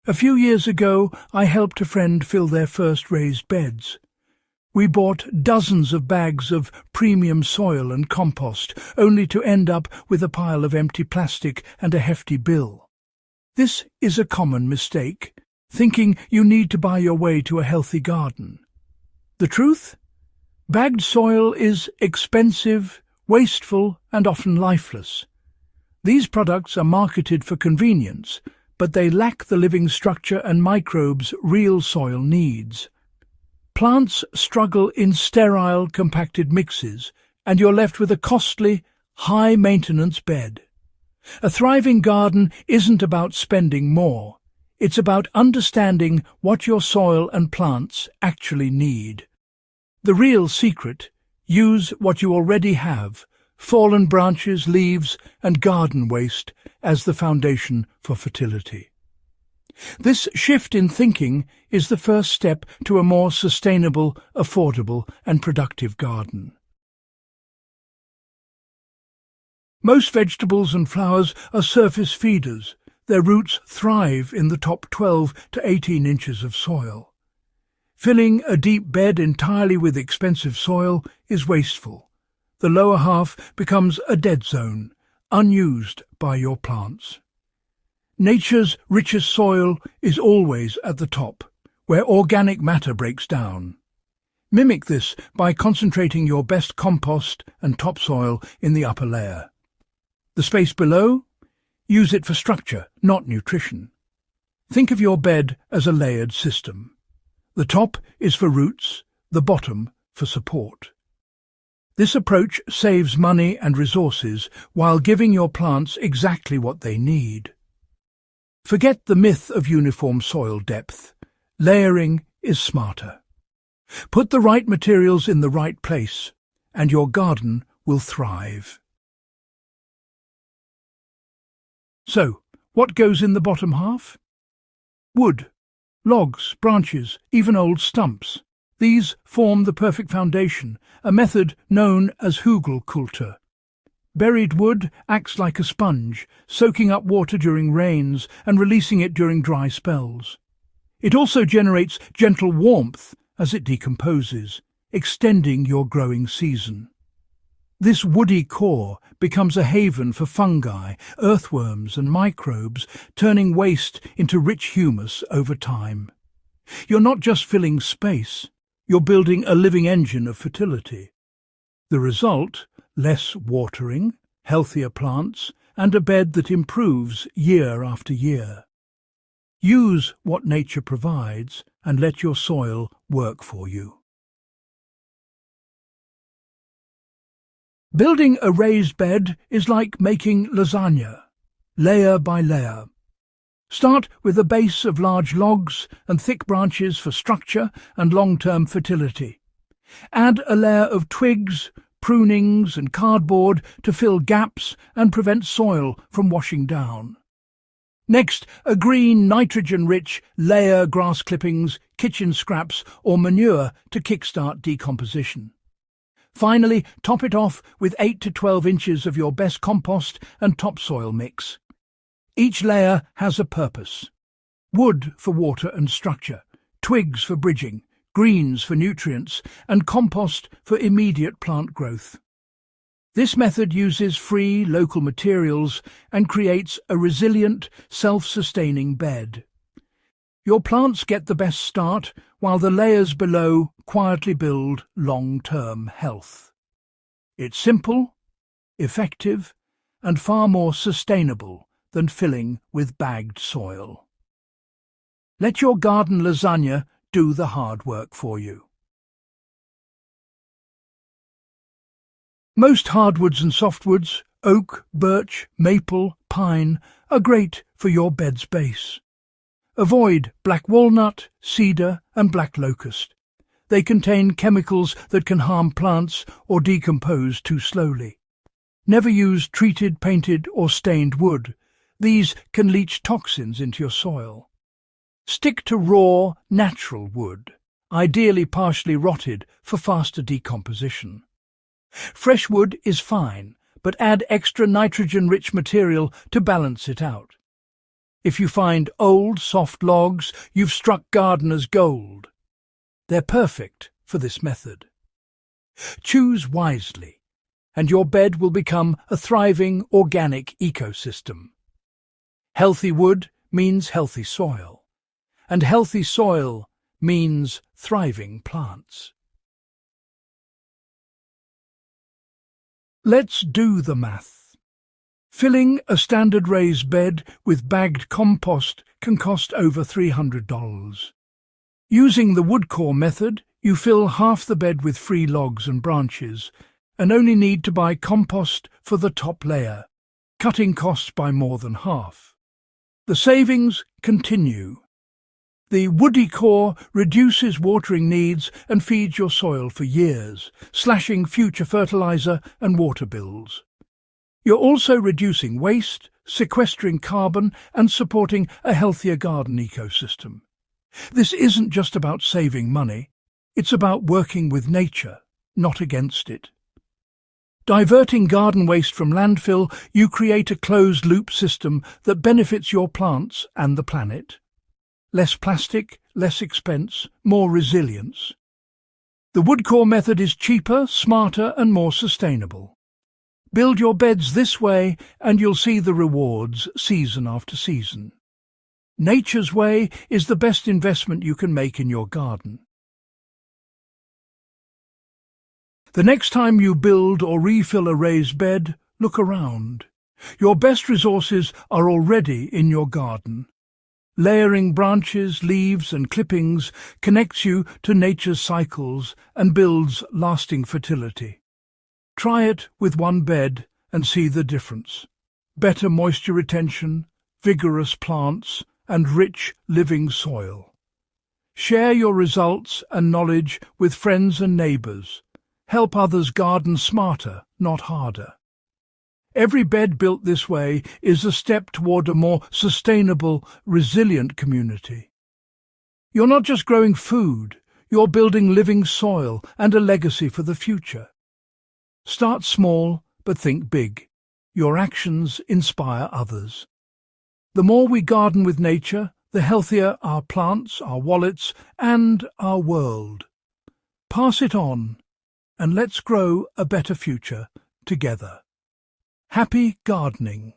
A few years ago, I helped a friend fill their first raised beds. We bought dozens of bags of premium soil and compost, only to end up with a pile of empty plastic and a hefty bill. This is a common mistake, thinking you need to buy your way to a healthy garden. The truth? Bagged soil is expensive, wasteful, and often lifeless. These products are marketed for convenience, but they lack the living structure and microbes real soil needs. Plants struggle in sterile, compacted mixes, and you're left with a costly, high-maintenance bed. A thriving garden isn't about spending more. It's about understanding what your soil and plants actually need. The real secret: use what you already have, fallen branches, leaves, and garden waste as the foundation for fertility. This shift in thinking is the first step to a more sustainable, affordable, and productive garden. Most vegetables and flowers are surface feeders. Their roots thrive in the top 12 to 18 inches of soil. Filling a deep bed entirely with expensive soil is wasteful. The lower half becomes a dead zone, unused by your plants. Nature's richest soil is always at the top, where organic matter breaks down. Mimic this by concentrating your best compost and topsoil in the upper layer. The space below? Use it for structure, not nutrition. Think of your bed as a layered system. The top is for roots, the bottom for support. This approach saves money and resources while giving your plants exactly what they need. Forget the myth of uniform soil depth. Layering is smarter. Put the right materials in the right place, and your garden will thrive. So, what goes in the bottom half? Wood, logs, branches, even old stumps. These form the perfect foundation, a method known as Hugelkultur. Buried wood acts like a sponge, soaking up water during rains and releasing it during dry spells. It also generates gentle warmth as it decomposes, extending your growing season. This woody core becomes a haven for fungi, earthworms and microbes, turning waste into rich humus over time. You're not just filling space, you're building a living engine of fertility. The result: less watering, healthier plants, and a bed that improves year after year. Use what nature provides and let your soil work for you. Building a raised bed is like making lasagna, layer by layer. Start with a base of large logs and thick branches for structure and long-term fertility. Add a layer of twigs, prunings and cardboard to fill gaps and prevent soil from washing down. Next, a green, nitrogen-rich layer grass clippings, kitchen scraps or manure to kickstart decomposition. Finally, top it off with 8 to 12 inches of your best compost and topsoil mix. Each layer has a purpose: wood for water and structure, twigs for bridging, greens for nutrients, and compost for immediate plant growth. This method uses free, local materials and creates a resilient, self-sustaining bed. Your plants get the best start, while the layers below quietly build long-term health. It's simple, effective, and far more sustainable than filling with bagged soil. Let your garden lasagna do the hard work for you. Most hardwoods and softwoods, oak, birch, maple, pine, are great for your bed's base. Avoid black walnut, cedar, and black locust. They contain chemicals that can harm plants or decompose too slowly. Never use treated, painted, or stained wood. These can leach toxins into your soil. Stick to raw, natural wood, ideally partially rotted for faster decomposition. Fresh wood is fine, but add extra nitrogen-rich material to balance it out. If you find old, soft logs, you've struck gardener's gold. They're perfect for this method. Choose wisely, and your bed will become a thriving, organic ecosystem. Healthy wood means healthy soil, and healthy soil means thriving plants. Let's do the math. Filling a standard raised bed with bagged compost can cost over $300. Using the woodcore method, you fill half the bed with free logs and branches and only need to buy compost for the top layer, cutting costs by more than half. The savings continue. The woody core reduces watering needs and feeds your soil for years, slashing future fertilizer and water bills. You're also reducing waste, sequestering carbon, and supporting a healthier garden ecosystem. This isn't just about saving money, it's about working with nature, not against it. Diverting garden waste from landfill, you create a closed-loop system that benefits your plants and the planet. Less plastic, less expense, more resilience. The woodcore method is cheaper, smarter, and more sustainable. Build your beds this way and you'll see the rewards season after season. Nature's way is the best investment you can make in your garden. The next time you build or refill a raised bed, look around. Your best resources are already in your garden. Layering branches, leaves and clippings connects you to nature's cycles and builds lasting fertility. Try it with one bed and see the difference. Better moisture retention, vigorous plants, and rich living soil. Share your results and knowledge with friends and neighbours. Help others garden smarter, not harder. Every bed built this way is a step toward a more sustainable, resilient community. You're not just growing food, you're building living soil and a legacy for the future. Start small, but think big. Your actions inspire others. The more we garden with nature, the healthier our plants, our wallets, and our world. Pass it on, and let's grow a better future together. Happy gardening.